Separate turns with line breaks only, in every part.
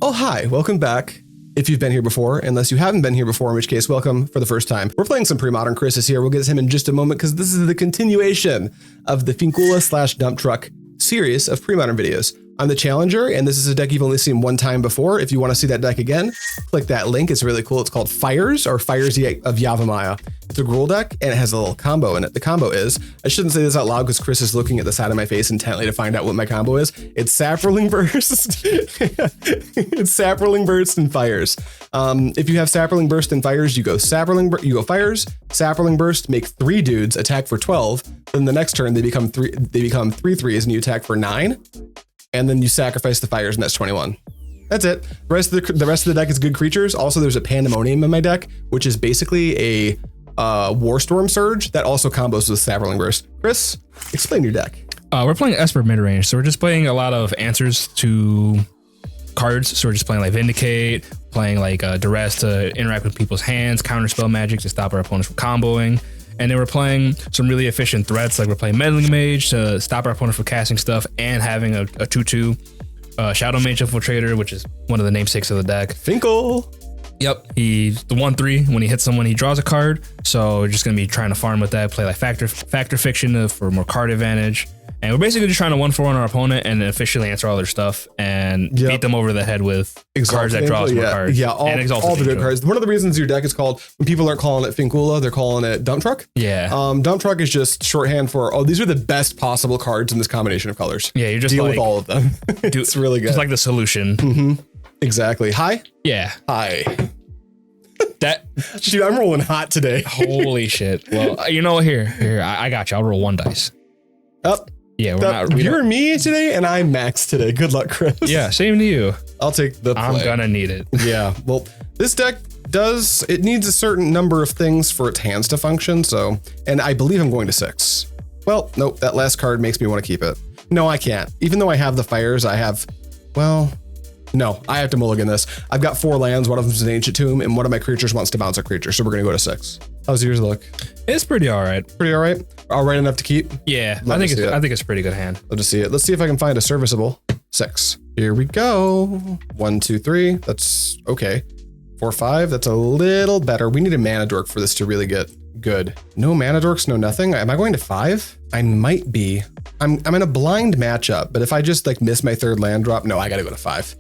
Oh, hi, welcome back. If you've been here before, unless you haven't been here before, in which case, welcome for the first time. We're playing some pre-modern. Chris is here. We'll get to him in just a moment because this is the continuation of the Finkula / dump truck series of pre-modern videos. I'm the Challenger, and this is a deck you've only seen one time before. If you want to see that deck again, click that link. It's really cool. It's called Fires of Yavimaya. It's a Gruul deck, and it has a little combo in it. The combo is, I shouldn't say this out loud because Chris is looking at the side of my face intently to find out what my combo is. It's Saproling Burst. It's Saproling Burst and Fires. If you have Saproling Burst and Fires, you go Fires, Saproling Burst, make 3 dudes, attack for 12. Then the next turn, they become 3/3s, and you attack for 9. And then you sacrifice the Fires, and that's 21. That's it. The rest of the deck is good creatures. Also, there's a Pandemonium in my deck, which is basically a Warstorm Surge that also combos with Saproling Burst. Chris, explain your deck.
We're playing Esper midrange, so we're just playing a lot of answers to cards. So we're just playing like Vindicate, playing like Duress to interact with people's hands, Counterspell Magic to stop our opponents from comboing. And then we're playing some really efficient threats, like we're playing Meddling Mage to stop our opponent from casting stuff and having a 2/2 Shadow Mage Infiltrator, which is one of the namesakes of the deck.
Finkle.
Yep, he's the 1/3. When he hits someone, he draws a card. So we're just going to be trying to farm with that, play like Factor Fiction for more card advantage. And we're basically just trying to 1/4 on our opponent and efficiently answer all their stuff and beat them over the head with cards that draw more cards.
Yeah, all the good cards. One of the reasons your deck is called, when people aren't calling it Finkula, they're calling it Dump Truck.
Yeah.
Dump Truck is just shorthand for, these are the best possible cards in this combination of colors.
Yeah, you're just
deal with all of them. It's really good.
It's like the solution.
Mm-hmm. Exactly. Hi?
Yeah.
Hi.
Dude,
I'm rolling hot today.
Holy shit. Well, you know what? Here, I got you. I'll roll 1 dice.
Up.
Yeah,
you're me today, and I'm Max today. Good luck, Chris.
Yeah, same to you.
I'll take the play.
I'm gonna need it.
Yeah. Well, this deck needs a certain number of things for its hands to function. So, and I believe I'm going to 6. Well, nope. That last card makes me want to keep it. No, I can't. Even though I have the Fires, I have to mulligan this. I've got 4 lands. One of them is an Ancient Tomb, and one of my creatures wants to bounce a creature. So we're going to go to 6. How's yours look?
It's pretty all right.
Pretty all right? All right enough to keep?
Yeah, I think it's a pretty good hand.
Let's just see it. Let's see if I can find a serviceable 6. Here we go. 1, 2, 3. That's okay. 4, 5. That's a little better. We need a mana dork for this to really get good. No mana dorks, no nothing. Am I going to 5? I might be. I'm in a blind matchup, but if I just like miss my 3rd land drop, no, I got to go to 5.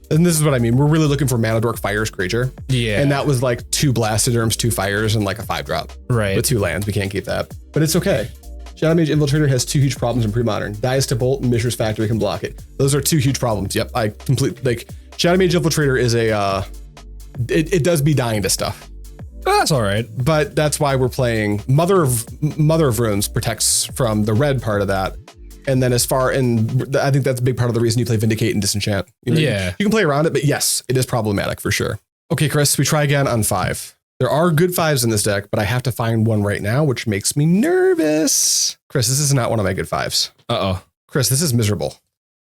And this is what I mean. We're really looking for Mana Dork Fires creature. Yeah. And that was like 2 Blastoderms, 2 Fires, and like a 5-drop. Right. With 2 lands. We can't keep that. But it's okay. Shadow Mage Infiltrator has 2 huge problems in pre-modern. Dies to Bolt and Mishra's Factory can block it. Those are 2 huge problems. Yep. I completely, like, Shadow Mage Infiltrator is it does be dying to stuff.
That's all right.
But that's why we're playing Mother of Runes protects from the red part of that. And then I think that's a big part of the reason you play Vindicate and Disenchant. You can play around it, but yes, it is problematic for sure. Okay, Chris, we try again on 5. There are good 5s in this deck, but I have to find one right now, which makes me nervous. Chris, this is not one of my good 5s.
Uh-oh.
Chris, this is miserable.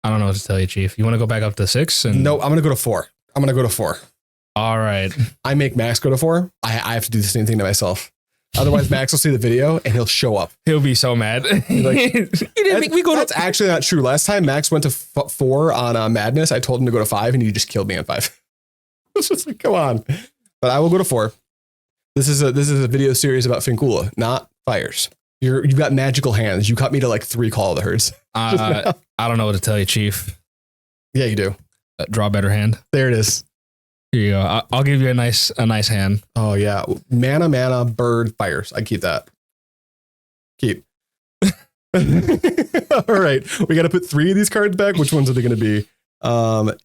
I don't know what to tell you, Chief. You want to go back up to 6?
No, I'm going to go to 4.
All right.
I make Max go to 4. I have to do the same thing to myself. Otherwise, Max will see the video and he'll show up.
He'll be so mad.
That's actually not true. Last time Max went to 4 on Madness, I told him to go to 5 and he just killed me on 5. It's just like, come on. But I will go to 4. This is a video series about Finkula, not Fires. You've got magical hands. You cut me to like 3 Call of the Herds.
I don't know what to tell you, Chief.
Yeah, you do.
Draw a better hand.
There it is.
Here you go. I'll give you a nice hand.
Oh yeah, mana, bird, Fires. I keep that. Keep. All right, we got to put 3 of these cards back. Which ones are they going to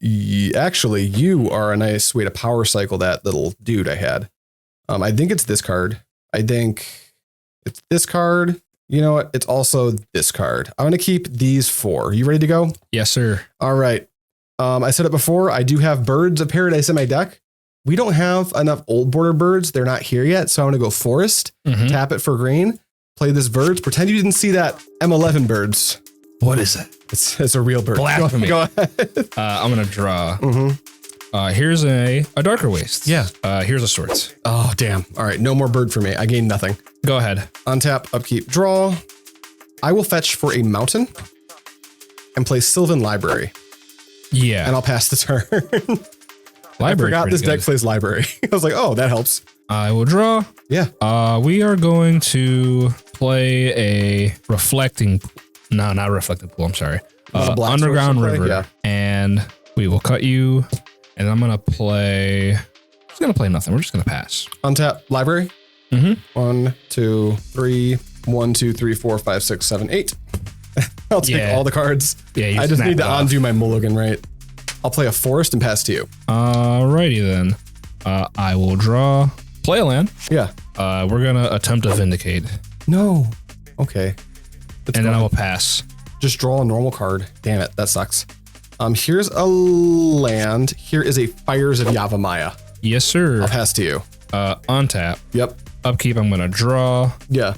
be? Actually, you are a nice way to power cycle that little dude I had. I think it's this card. I think it's this card. You know what? It's also this card. I'm going to keep these 4. You ready to go?
Yes, sir.
All right. I said it before, I do have Birds of Paradise in my deck. We don't have enough old border birds. They're not here yet. So I'm going to go Forest, tap it for green, play this Birds. Pretend you didn't see that M11 Birds.
What is it?
It's a real bird.
Blasphemy.
Go ahead.
I'm going to draw. Here's a Adarkar Wastes.
Yeah.
Here's a Swords.
Oh, damn. All right. No more bird for me. I gained nothing.
Go ahead.
Untap, upkeep, draw. I will fetch for a mountain and play Sylvan Library.
Yeah.
And I'll pass the turn. I forgot this deck plays library. I was like, oh, that helps.
I will draw.
Yeah.
We are going to play a reflecting. No, not reflecting pool. I'm sorry. Underground river. Yeah. And we will cut you. And I'm gonna play. I'm just gonna play nothing. We're just gonna pass.
Untap library.
Mm-hmm.
1, 2, 3. 1, 2, 3, 4, 5, 6, 7, 8. I'll take all the cards.
Yeah.
I just need to undo my mulligan, right? I'll play a forest and pass to you.
Alrighty then. I will draw. Play a land.
Yeah.
We're gonna attempt to vindicate.
No. Okay.
And then I will pass.
Just draw a normal card. Damn it, that sucks. Here's a land. Here is a Fires of Yavimaya.
Yes, sir.
I'll pass to you.
Untap.
Yep.
Upkeep, I'm gonna draw.
Yeah.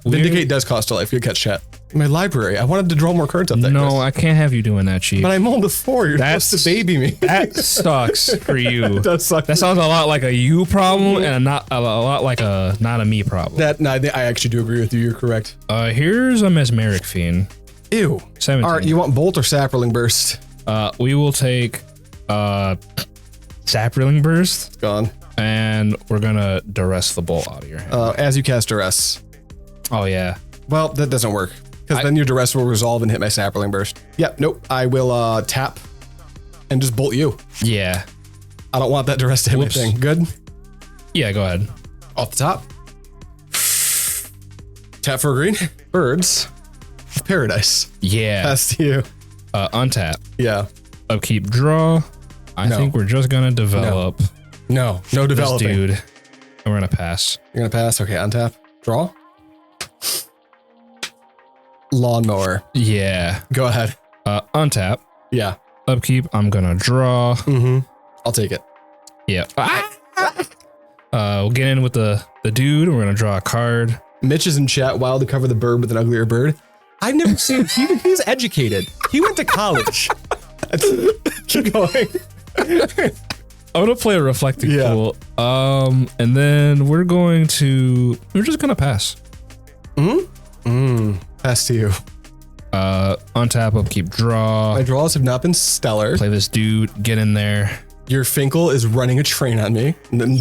Vindicate does cost a life. Good catch, chat. My library. I wanted to draw more cards up there.
No,
Chris.
I can't have you doing that, Chief.
But I mulled before. You're supposed to baby me.
That sucks for you.
It does suck.
That sounds a lot like a you problem and not a lot like a not a me problem.
I actually do agree with you. You're correct.
Here's a Mesmeric Fiend.
Ew.
17.
All right, you want Bolt or Saproling Burst?
We will take Saproling Burst.
It's gone.
And we're gonna duress the bolt out of your hand.
As you cast duress.
Oh yeah.
Well, that doesn't work. Because then your duress will resolve and hit my Saproling Burst. Yep, nope. I will tap and just bolt you.
Yeah.
I don't want that duress to hit my thing. Good?
Yeah, go ahead.
Off the top. Tap for a green. Birds of Paradise.
Yeah.
Pass to you.
Untap.
Yeah.
Upkeep, draw. I think we're just gonna develop.
No developing.
Dude. And we're gonna pass.
You're gonna pass? Okay, untap. Draw. Lawnmower.
Yeah.
Go ahead.
Untap.
Yeah.
Upkeep, I'm gonna draw.
Mm-hmm. I'll take it.
Yeah. We'll get in with the dude. We're gonna draw a card.
Mitch is in chat. Wild to cover the bird with an uglier bird. I've never seen. He's educated. He went to college. Keep going.
I'm gonna play a reflecting pool. And then we're just gonna pass.
Pass to you.
Untap, upkeep, draw.
My draws have not been stellar.
Play this dude, get in there.
Your Finkle is running a train on me.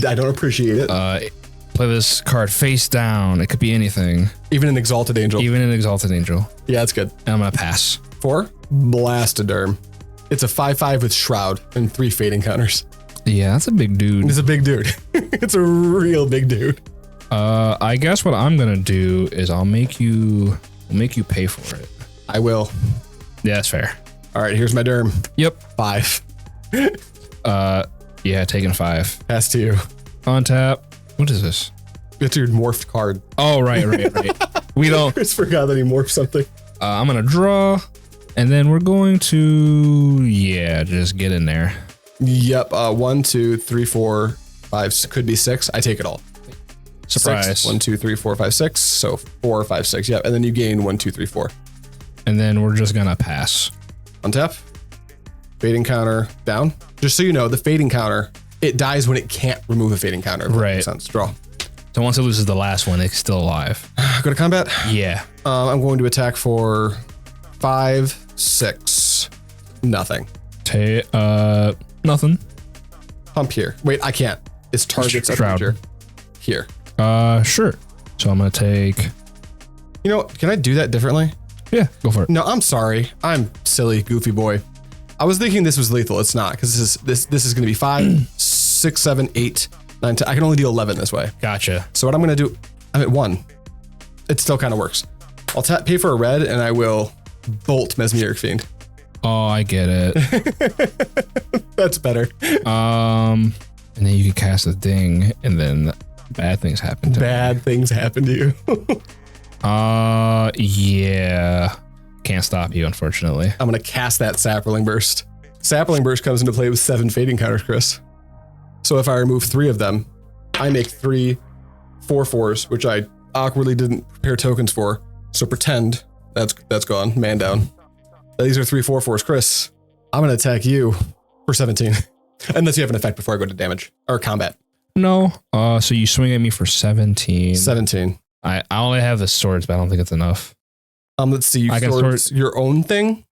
I don't appreciate it.
Play this card face down. It could be anything.
Even an Exalted Angel.
Even an Exalted Angel.
Yeah, that's good.
And I'm gonna pass.
4, Blastoderm. It's a 5/5 with Shroud and 3 fading counters.
Yeah, that's a big dude.
It's a big dude. It's a real big dude.
I guess what I'm gonna do is I'll make you pay for it.
I will.
Yeah, that's fair.
All right, here's my Derm.
Yep.
5.
Yeah, taking 5.
Pass to you.
Untap. What is this?
It's your morphed card.
Oh, right. We don't.
I just forgot that he morphed something.
I'm gonna draw, and then we're going to just get in there.
Yep. 1, 2, 3, 4, 5. Could be 6. I take it all.
Surprise.
6. 1, 2, 3, 4, 5, 6. So 4, 5, 6. Yep. And then you gain 1, 2, 3, 4.
And then we're just gonna pass.
Untap. Fading counter down. Just so you know, the fading counter, it dies when it can't remove a fading counter.
Right.
Makes sense. Draw.
So once it loses the last one, it's still alive.
Go to combat.
Yeah.
I'm going to attack for 5, 6. Nothing.
Nothing.
Pump here. Wait, I can't. It's targets a creature. Here.
Sure. So I'm gonna take.
You know, can I do that differently?
Yeah, go for it.
No, I'm sorry. I'm silly, goofy boy. I was thinking this was lethal. It's not, because this is going to be 5, 6, 7, 8, 9, 10. I can only do 11 this way.
Gotcha.
So what I'm going to do, I'm at 1. It still kind of works. I'll pay for a red, and I will bolt Mesmeric Fiend.
Oh, I get it.
That's better.
And then you can cast a ding, and then bad things happen to
Bad things happen to you.
Yeah. Can't stop you, unfortunately.
I'm going to cast that Saproling Burst. Saproling Burst comes into play with 7 fading counters, Chris. So if I remove 3 of them, I make 3 4/4s, which I awkwardly didn't prepare tokens for. So pretend that's gone. Man down. These are 3 4/4s, Chris. I'm going to attack you for 17. Unless you have an effect before I go to damage or combat.
No. So you swing at me for 17.
17.
I only have the swords, but I don't think it's enough.
Let's see. You swords your own thing?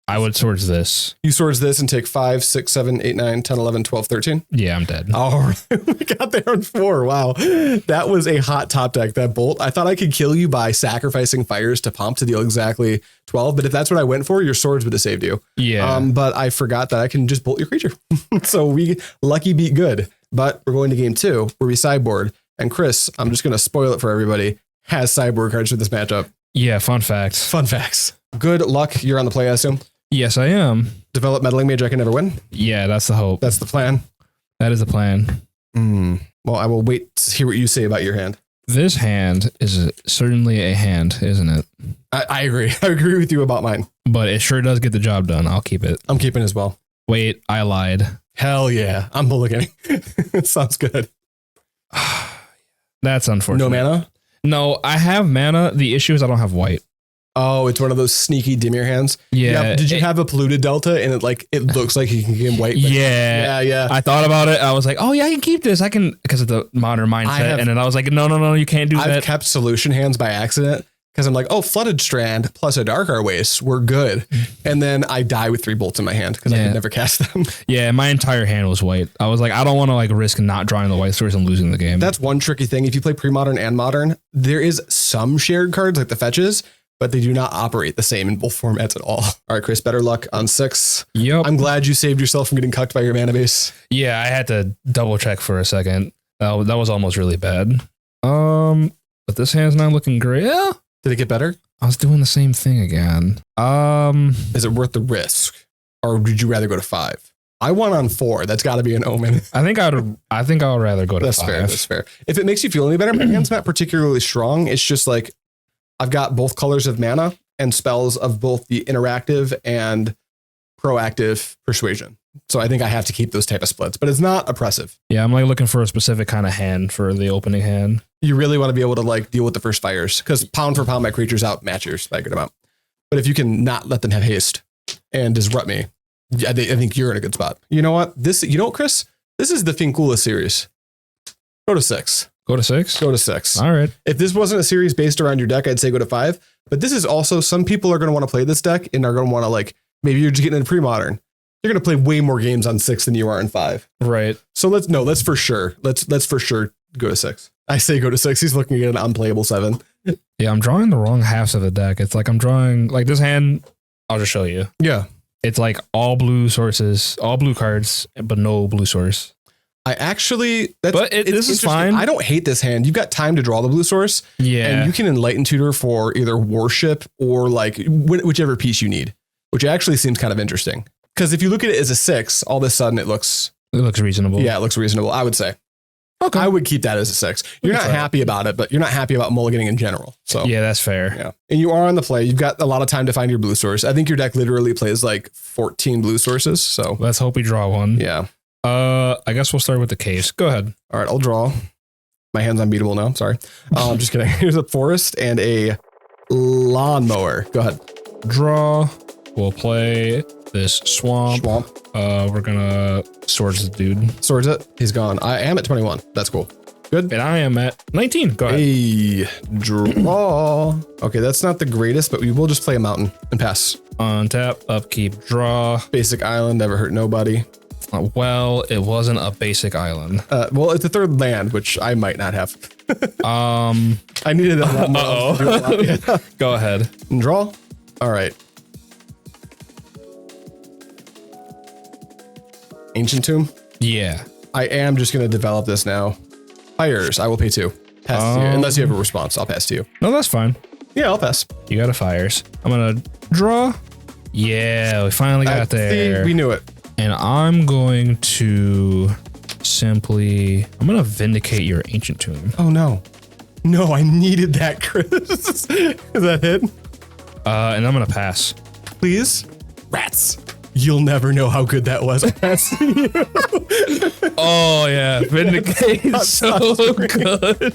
I would Swords this.
You Swords this and take 5, 6, 7, 8, 9, 10, 11, 12, 13.
Yeah, I'm dead.
All right. We got there on 4. Wow. That was a hot top deck. That bolt. I thought I could kill you by sacrificing fires to pump to deal exactly 12. But if that's what I went for, your Swords would have saved you.
Yeah.
But I forgot that I can just bolt your creature. So we lucky beat good. But we're going to game 2 where we sideboard. And Chris, I'm just going to spoil it for everybody, has sideboard cards for this matchup.
Yeah, fun facts.
Fun facts. Good luck. You're on the play, I assume.
Yes, I am.
Develop Meddling Mage. I can never win.
Yeah, that's the hope.
That's the plan.
That is the plan.
Well, I will wait to hear what you say about your hand.
This hand is certainly a hand, isn't it?
I agree. I agree with you about mine.
But it sure does get the job done. I'll keep it.
I'm keeping as well.
Wait, I lied.
Hell yeah. I'm mulliganing. Sounds good.
That's unfortunate.
No mana?
No, I have mana. The issue is I don't have white.
Oh, it's one of those sneaky Dimir hands.
Yeah.
Did you have a polluted Delta and it looks like you can get white?
Yeah. I thought about it. I was like, oh yeah, I can keep this. I can, because of the modern mindset. And then I was like, no, you can't do that.
I've kept solution hands by accident because I'm like, oh, Flooded Strand plus Adarkar Wastes, we're good. And then I die with 3 bolts in my hand because I could never cast them.
Yeah, my entire hand was white. I was like, I don't want to like risk not drawing the white source and losing the game.
That's one tricky thing. If you play pre-modern and modern, there is some shared cards like the fetches, but they do not operate the same in both formats at all. All right, Chris, better luck on 6.
Yep.
I'm glad you saved yourself from getting cucked by your mana base.
Yeah, I had to double check for a second. That was almost really bad. But this hand's not looking great. Yeah.
Did it get better?
I was doing the same thing again.
Is it worth the risk? Or would you rather go to 5? I won on 4. That's got to be an omen.
I think I'll rather go to 5.
That's fair. If it makes you feel any better, my hand's not particularly strong. It's just like I've got both colors of mana and spells of both the interactive and proactive persuasion. So I think I have to keep those type of splits, but it's not oppressive.
Yeah, I'm like looking for a specific kind of hand for the opening hand.
You really want to be able to like deal with the first fires because pound for pound, my creatures outmatch yours by a good amount. But if you can not let them have haste and disrupt me, I think you're in a good spot. You know what? Chris? This is the Finkula series. Go to 6.
Go to 6?
Go to 6.
All right.
If this wasn't a series based around your deck, I'd say go to 5. But this is also, some people are going to want to play this deck and are going to want to like, maybe you're just getting into pre-modern. You're going to play way more games on 6 than you are in 5.
Right.
So let's for sure go to 6. I say go to 6. He's looking at an unplayable 7.
Yeah, I'm drawing the wrong halves of the deck. It's like I'm drawing like this hand. I'll just show you.
Yeah.
It's like all blue sources, all blue cards, but no blue source.
This is fine. I don't hate this hand. You've got time to draw the blue source.
Yeah.
And you can Enlighten Tutor for either Worship or like whichever piece you need, which actually seems kind of interesting. Because if you look at it as a 6, all of a sudden it looks
reasonable.
Yeah, it looks reasonable, I would say. Okay. I would keep that as a 6. You're not happy about it, but you're not happy about mulliganing in general. So
yeah, that's fair.
Yeah. And you are on the play. You've got a lot of time to find your blue source. I think your deck literally plays like 14 blue sources. So
let's hope we draw one.
Yeah.
I guess we'll start with the caves. Go ahead.
All right, I'll draw. My hand's unbeatable now. Sorry. I'm just kidding. Here's a forest and a lawnmower. Go ahead.
Draw. We'll play this swamp. We're gonna Swords the dude.
Swords it. He's gone. I am at 21. That's cool. Good.
And I am at 19. Go ahead.
Hey, draw. Okay, that's not the greatest, but we will just play a mountain and pass.
Untap, upkeep, draw.
Basic island, never hurt nobody.
Well, it wasn't a basic island.
Well, it's a 3rd land, which I might not have. I needed a lot more. Yeah.
Go ahead.
And draw. All right. Ancient Tomb?
Yeah.
I am just going to develop this now. Fires. I will pay 2. Pass to you. Unless you have a response, I'll pass to you.
No, that's fine.
Yeah, I'll pass.
You got a fires. I'm going to draw. Yeah, we finally got there.
See, we knew it.
And I'm going to I'm going to Vindicate your Ancient Tomb.
Oh, no. No, I needed that, Chris. Is that hit?
And I'm going to pass.
Please? Rats. You'll never know how good that was.
Oh, yeah. Vindicate is so good.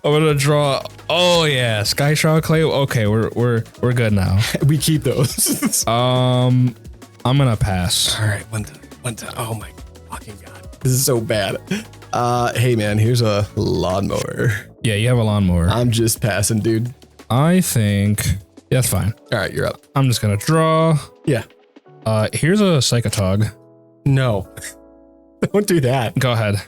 I'm going to draw. Oh, yeah. Sky Shroud Clay. Okay, we're good now.
We keep those.
I'm going to pass.
All right. One time. Oh, my fucking God. This is so bad. Hey, man, here's a lawnmower.
Yeah, you have a lawnmower.
I'm just passing, dude.
I think Yeah, that's fine.
All right, you're up.
I'm just gonna draw.
Yeah.
Here's a Psychotog.
No. Don't do that.
Go ahead.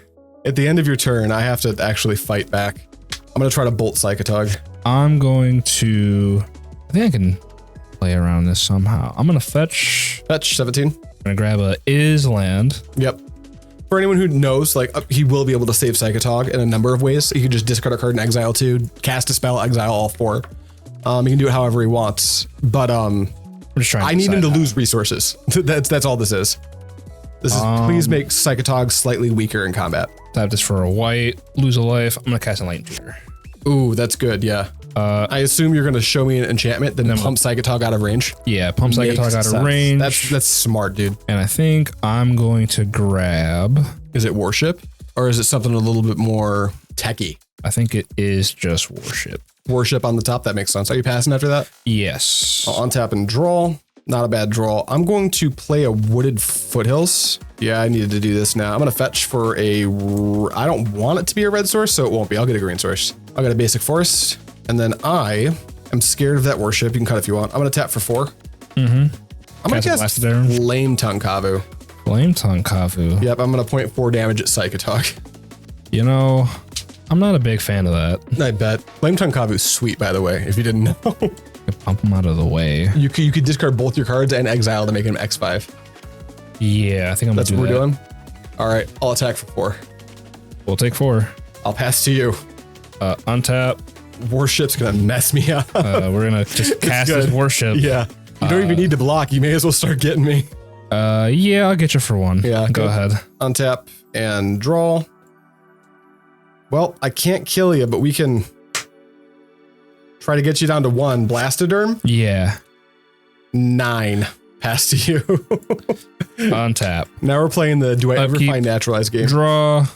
At the end of your turn, I have to actually fight back. I'm going to try to bolt Psychotog.
I'm going to... I think I can play around this somehow. I'm going to fetch...
Fetch 17.
I'm going to grab a Is land.
Yep. For anyone who knows, like, he will be able to save Psychotog in a number of ways. He can just discard a card and exile 2, cast a spell, exile all 4. He can do it however he wants. But I'm
just trying to
I need him to
how.
lose resources. That's all this is. This is please make Psychotog slightly weaker in combat.
Tap this for a white, lose a life. I'm going to cast Enlightened Tutor.
Ooh, that's good, yeah. I assume you're going to show me an enchantment, then pump Psychotog out of range.
Yeah, pump Psychotog out of range.
That's smart, dude.
And I think I'm going to grab...
Is it Worship? Or is it something a little bit more techie?
I think it is just Worship.
Worship on the top, that makes sense. Are you passing after that?
Yes.
I'll untap and draw. Not a bad draw. I'm going to play a Wooded Foothills. Yeah, I needed to do this now. I'm going to fetch for a... I don't want it to be a red source, so it won't be. I'll get a green source. I'll get a basic forest. And then I am scared of that Worship. You can cut if you want. I'm going to tap for 4. I'm going to cast Flametongue Kavu.
Flametongue Kavu.
Yep, I'm going to 0.4 damage at Psychotog.
You know, I'm not a big fan of that.
I bet. Flametongue Kavu is sweet, by the way, if you didn't know.
Pump them out of the way.
You could discard both your cards and exile to make him X5.
Yeah, I think I'm
That's what we're doing. All right, I'll attack for 4.
We'll take 4.
I'll pass to you.
Untap.
Worship's gonna mess me up.
We're gonna just cast this Worship.
Yeah, you don't even need to block. You may as well start getting me.
Yeah, I'll get you for 1.
Yeah,
go ahead.
Untap and draw. Well, I can't kill you, but we can try to get you down to 1. Blastoderm?
Yeah.
9. Pass to you.
Untap.
Now we're playing the do I ever find Naturalize game.
Draw.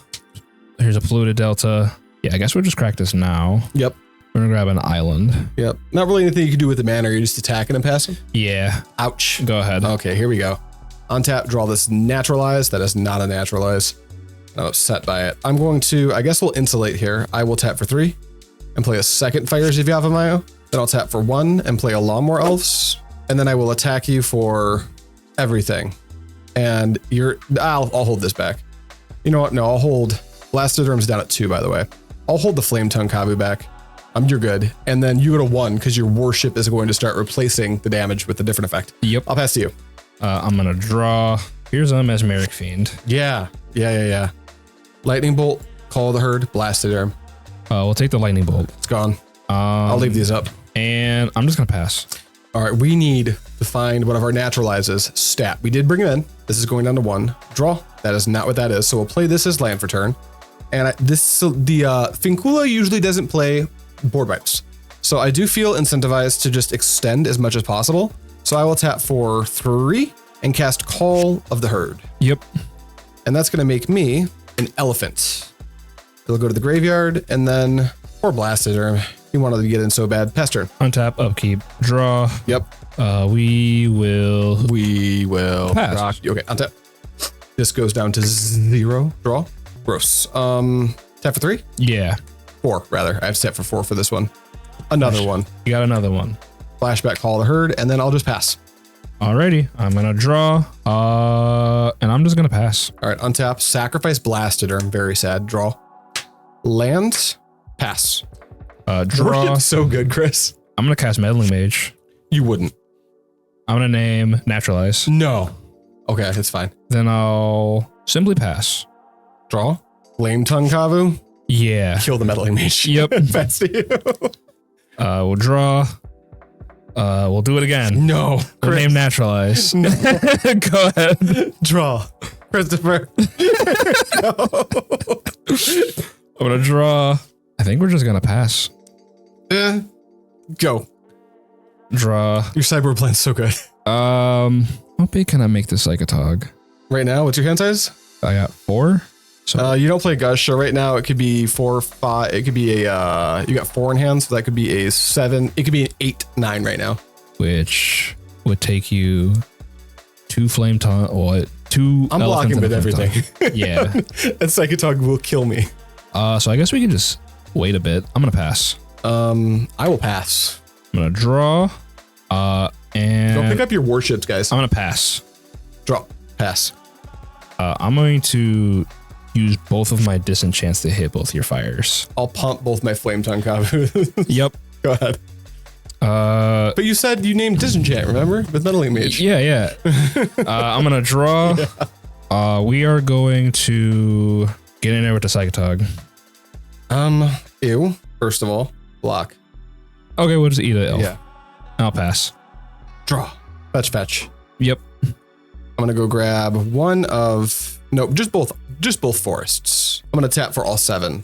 Here's a polluted delta. Yeah, I guess we'll just crack this now.
Yep.
We're gonna grab an island.
Yep. Not really anything you can do with the mana. You're just attacking and passing.
Yeah.
Ouch.
Go ahead.
Okay, here we go. Untap, draw this Naturalize. That is not a Naturalize. I'm upset by it. I'm going to, I guess we'll insulate here. I will tap for 3 and play a second Fires of Yavimaya. Then I'll tap for 1 and play a Llanowar Elves. And then I will attack you for everything. And I'll hold this back. You know what? No, I'll hold. Blastoderm's down at 2, by the way. I'll hold the Flametongue Kavu back. You're good. And then you go to 1 because your Worship is going to start replacing the damage with a different effect.
Yep.
I'll pass to you.
I'm going to draw. Here's a Mesmeric Fiend.
Yeah. Lightning Bolt, Call of the Herd, Blastoderm.
We'll take the Lightning Bolt.
It's gone. I'll leave these up.
And I'm just going to pass.
All right, we need to find one of our Naturalizes. Stat. We did bring him in. This is going down to 1. Draw. That is not what that is. So we'll play this as land for turn. And the Finkula usually doesn't play board wipes. So I do feel incentivized to just extend as much as possible. So I will tap for 3 and cast Call of the Herd.
Yep.
And that's going to make me an elephant. It'll go to the graveyard and then, or Blastoderm. You wanted to get in so bad. Pass turn.
Untap, upkeep, draw.
Yep.
We will
pass. Rock. Okay, untap. This goes down to 0. Draw. Gross. Tap for 3?
Yeah.
4, rather. I have to tap for 4 for this one. Another one.
You got another one.
Flashback, Call of the Herd, and then I'll just pass.
Alrighty. I'm going to draw. And I'm just going to pass.
All right, untap. Sacrifice Blastoderm. Very sad. Draw. Land. Pass.
Draw.
So good, Chris.
I'm going to cast Meddling Mage.
You wouldn't.
I'm going to name Naturalize.
No. Okay, it's fine.
Then I'll simply pass.
Draw. Flametongue Kavu.
Yeah.
Kill the Meddling Mage.
Yep.
Pass to you.
We'll draw. We'll do it again.
No.
We'll name Naturalize.
No.
Go ahead.
Draw. Christopher. No.
I'm going to draw. I think we're just going to pass.
Go.
Draw.
Your sideboard plan's so good.
How big can I make this Psychotog?
Right now, what's your hand size?
I got 4. So
you don't play Gush, so right now it could be 4, 5. It could be a, you got 4 in hand, so that could be a 7. It could be an 8, 9 right now.
Which would take you 2 Flametongue, or 2
I'm blocking with everything.
Yeah.
That Psychotog will kill me.
So I guess we can just wait a bit. I'm going to pass.
I will pass.
I'm going to draw. And
go pick up your warships, guys.
I'm gonna pass.
Draw. Pass.
I'm going to use both of my disenchants to hit both your fires.
I'll pump both my Flametongue Kavu.
Yep.
Go ahead. But you said you named disenchant, remember? With Meddling Mage.
Yeah. I'm gonna draw. Yeah. We are going to get in there with the Psychotog.
Ew. First of all, block.
Okay, we'll just eat it.
Yeah.
I'll pass.
Draw. Fetch.
Yep.
I'm gonna go grab one of just both forests. I'm gonna tap for all 7.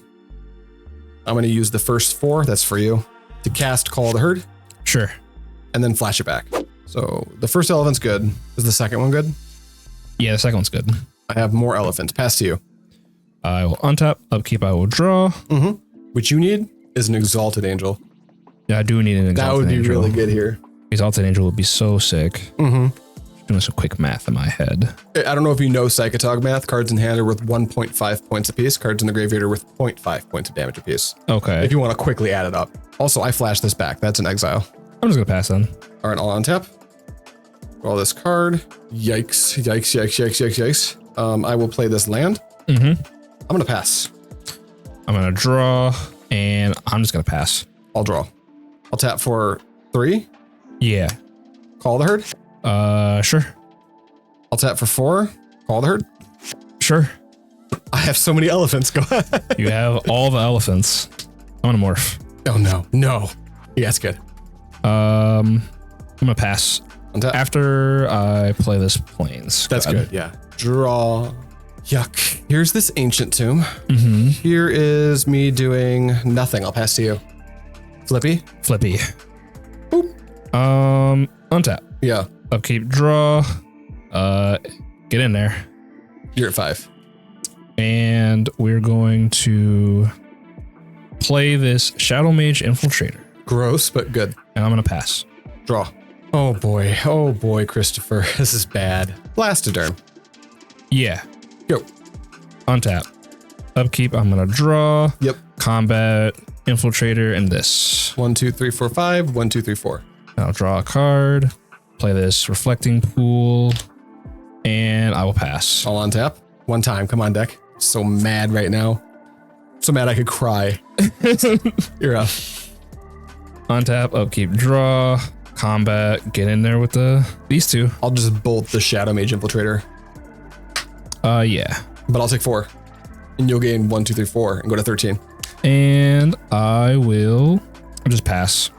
I'm gonna use the first 4, that's for you, to cast Call of the Herd.
Sure.
And then flash it back. So the first elephant's good. Is the second one good?
Yeah, the second one's good.
I have more elephants. Pass to you.
I will untap, upkeep, I will draw.
What you need is an Exalted Angel.
Yeah, I do need an Exalted Angel.
That would be really good here.
Exalted Angel would be so sick. Doing some quick math in my head.
I don't know if you know Psychotog math. Cards in hand are worth 1.5 points apiece. Cards in the graveyard are worth 0.5 points of damage apiece.
Okay.
If you want to quickly add it up. Also, I flashed this back. That's an exile.
I'm just gonna pass then.
All right, I'll untap. Draw this card. Yikes. I will play this land. I'm gonna pass.
I'm gonna draw, and I'm just gonna pass.
I'll draw. I'll tap for 3.
Yeah.
Call the Herd.
Sure.
I'll tap for 4. Call the Herd.
Sure.
I have so many elephants. Go ahead.
You have all the elephants. I'm gonna morph.
Oh no. Yeah, that's good.
I'm gonna pass.
Untap.
After I play this Plains.
That's good. Yeah. Draw. Yuck. Here's this ancient tomb. Here is me doing nothing. I'll pass to you. Flippy. Boop.
Untap.
Yeah.
Upkeep, draw. Get in there.
You're at 5.
And we're going to play this Shadow Mage Infiltrator.
Gross, but good.
And I'm gonna pass.
Draw. Oh boy, Christopher. This is bad. Blastoderm.
Yeah.
Go.
Untap. Upkeep, I'm gonna draw.
Yep.
Combat, Infiltrator, and this.
1, 2, 3, 4, 5. 1, 2, 3, 4.
I'll draw a card. Play this Reflecting Pool. And I will pass.
All on tap. One time. Come on, deck. So mad right now. So mad I could cry. You're up.
Untap, upkeep, draw. Combat, get in there with these two.
I'll just bolt the Shadow Mage Infiltrator.
Yeah.
But I'll take 4. And you'll gain 1, 2, 3, 4 and go to 13.
And I'll just pass.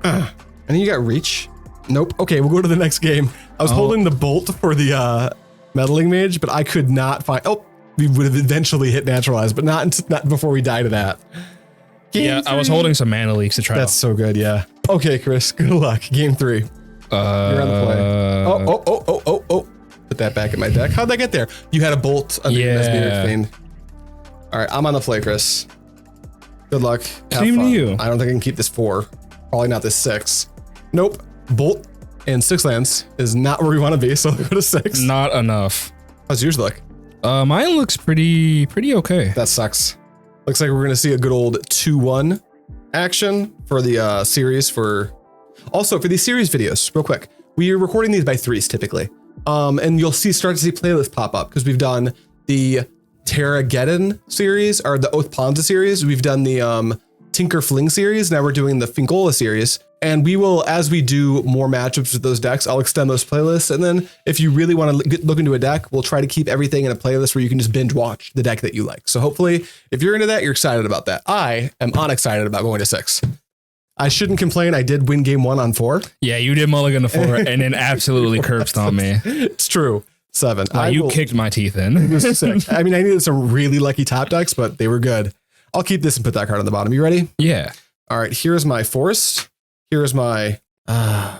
And then you got reach. Nope. Okay, we'll go to the next game. I was holding the bolt for the Meddling Mage, but I could not find. Oh, we would have eventually hit Naturalize, but not before we die to that.
Game 3. I was holding some mana leaks to try.
That's so good. Yeah. Okay, Chris. Good luck. Game 3. You're on the play. Oh. Put that back in my deck. How'd that get there? You had a bolt under your Mesmeric Fiend. All right, I'm on the play, Chris. Good luck.
Same to you.
I don't think I can keep this 4. Probably not this 6. Nope. Bolt and 6 lands is not where we want to be, so I'll go to 6.
Not enough.
How's yours look?
Mine looks pretty okay.
That sucks. Looks like we're going to see a good old 2-1 action for the series. Also, for these series videos, real quick, we are recording these by 3s typically. And you'll start to see playlists pop up because we've done the Terrageddon series or the Oath Ponza series. We've done the Tinker Fling series. Now we're doing the Finkula series. And we will, as we do more matchups with those decks, I'll extend those playlists. And then if you really want to look into a deck, we'll try to keep everything in a playlist where you can just binge watch the deck that you like. So hopefully, if you're into that, you're excited about that. I am unexcited about going to 6. I shouldn't complain. I did win game 1 on 4.
Yeah, you did mulligan to 4 and then absolutely curb stomped me.
It's true. 7.
You kicked my teeth in.
It was sick. I mean, I needed some really lucky top decks, but they were good. I'll keep this and put that card on the bottom. You ready?
Yeah.
All right. Here's my forest. Here's my,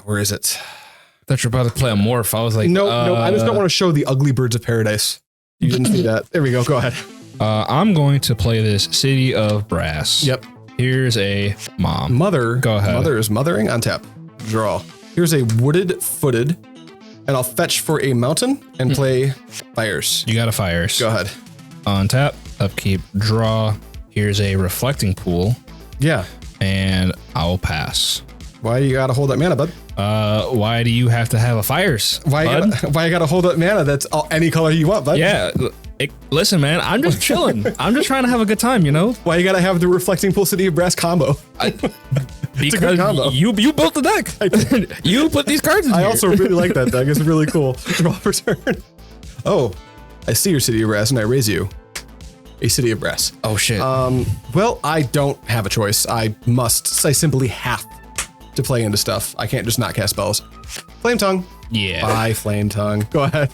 where is it?
I thought you were about to play a morph. I was like,
no, I just don't want to show the ugly birds of paradise. You didn't see that. There we go. Go ahead.
I'm going to play this City of Brass.
Yep.
Here's a mom.
Mother.
Go ahead.
Mother is mothering on tap. Draw. Here's a Wooded Foothills, and I'll fetch for a mountain and play Fires.
You got a Fires.
Go ahead.
On tap, upkeep, draw. Here's a Reflecting Pool.
Yeah.
And I'll pass.
Why you gotta hold that mana, bud?
Why do you have to have a fires?
Why you gotta hold up mana that's any color you want, bud?
Yeah. Listen, man, I'm just chilling. I'm just trying to have a good time, you know?
Why you gotta have the Reflecting Pool City of Brass combo?
Because
combo.
you built the deck. You put these cards in
I
here.
also really like that deck. It's really cool. Draw for turn. Oh, I see your City of Brass and I raise you a City of Brass.
Oh, shit.
Well, I don't have a choice. I simply have to play into stuff. I can't just not cast spells. Flametongue.
Yeah.
Bye, Flametongue. Go ahead.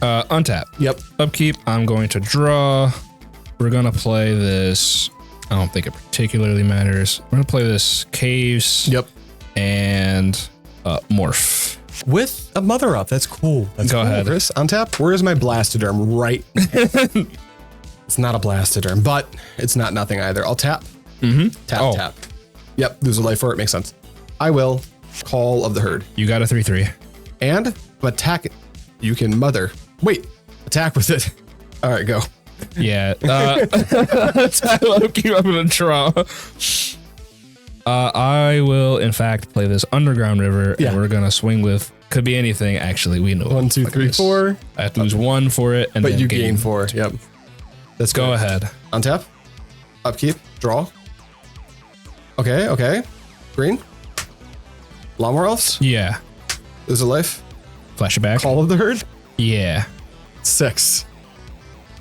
Untap.
Yep.
Upkeep, I'm going to draw. We're going to play this. I don't think it particularly matters. We're going to play this Caves.
Yep.
And Morph.
With a Mother up. That's cool. That's
Go
cool,
ahead.
Chris. Untap. Where is my Blastoderm? Right. It's not a Blastoderm, but it's not nothing either. I'll tap. Tap. Yep. Lose a life for it. Makes sense. I will. Call of the Herd.
You got a 3/3.
And attack it. You can Mother. Wait. Attack with it. All right, go.
Yeah. Upkeep, I'm going to draw. I will, in fact, play this Underground River,
Yeah.
and we're going to swing with, could be anything, actually. We know.
1, 2, 3, 4.
I have to lose 1 for it, and
But
then
you gain 4. Yep. Let's
Go ahead.
Untap. Upkeep. Draw. Okay. Green. Llanowar Elves.
Yeah.
Lose a life.
Flash it back.
Call of the Herd.
Yeah.
6.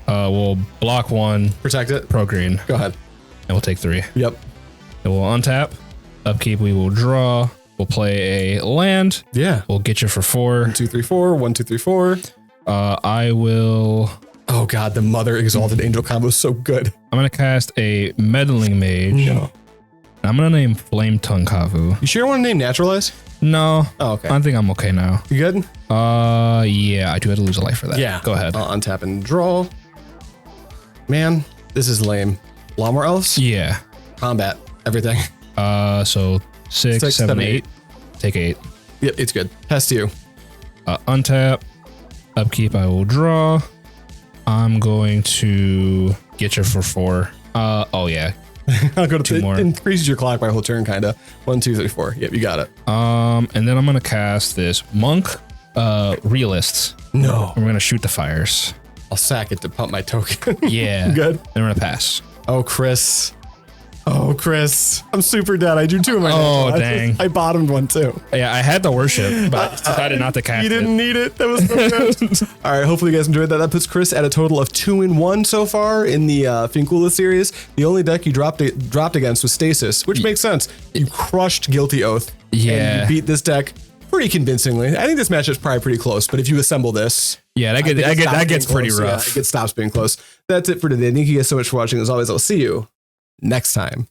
We'll block 1,
Protect it.
pro green,
Go ahead.
and we'll take 3.
Yep.
Then we'll untap. Upkeep, we will draw. We'll play a land.
Yeah.
We'll get you for 4.
1, 2, 3, 4. 1, 2, 3, 4.
I will.
Oh god, the Mother Exalted Angel combo is so good.
I'm gonna cast a Meddling Mage.
No.
I'm gonna name Flametongue Kavu.
You sure you want to name Naturalize?
No.
Oh, okay.
I think I'm okay now.
You good?
Yeah, I do have to lose a life for that.
Yeah.
Go ahead.
I'll untap and draw. Man, this is lame. Llanowar Elves?
Yeah.
Combat. Everything.
So 6, 7,
7,
8. Take 8.
Yep, it's good. Pass to you.
Untap. Upkeep, I will draw. I'm going to get you for 4. Oh yeah.
I'll go to
2 more.
It increases your clock by a whole turn, kind of. 1, 2, 3, 4. Yep, you got it.
And then I'm gonna cast this Monk Realists.
No.
And we're gonna shoot the fires.
I'll sack it to pump my token.
Yeah.
Good.
Then we're gonna pass.
Oh, Chris. I'm super dead. I drew 2 of my
Oh,
natural.
dang.
I bottomed 1 too.
Yeah, I had the worship, but I decided not to cast
You didn't
it.
need it. That was so good. All right. Hopefully you guys enjoyed that. That puts Chris at a total of 2-1 so far in the Finkula series. The only deck you dropped against was Stasis, which makes sense. You crushed Guilty Oath.
Yeah.
And you beat this deck pretty convincingly. I think this matchup's probably pretty close, but if you assemble this,
Yeah, that gets pretty rough.
Yeah, it stops being close. That's it for today. Thank you guys so much for watching. As always, I'll see you next time.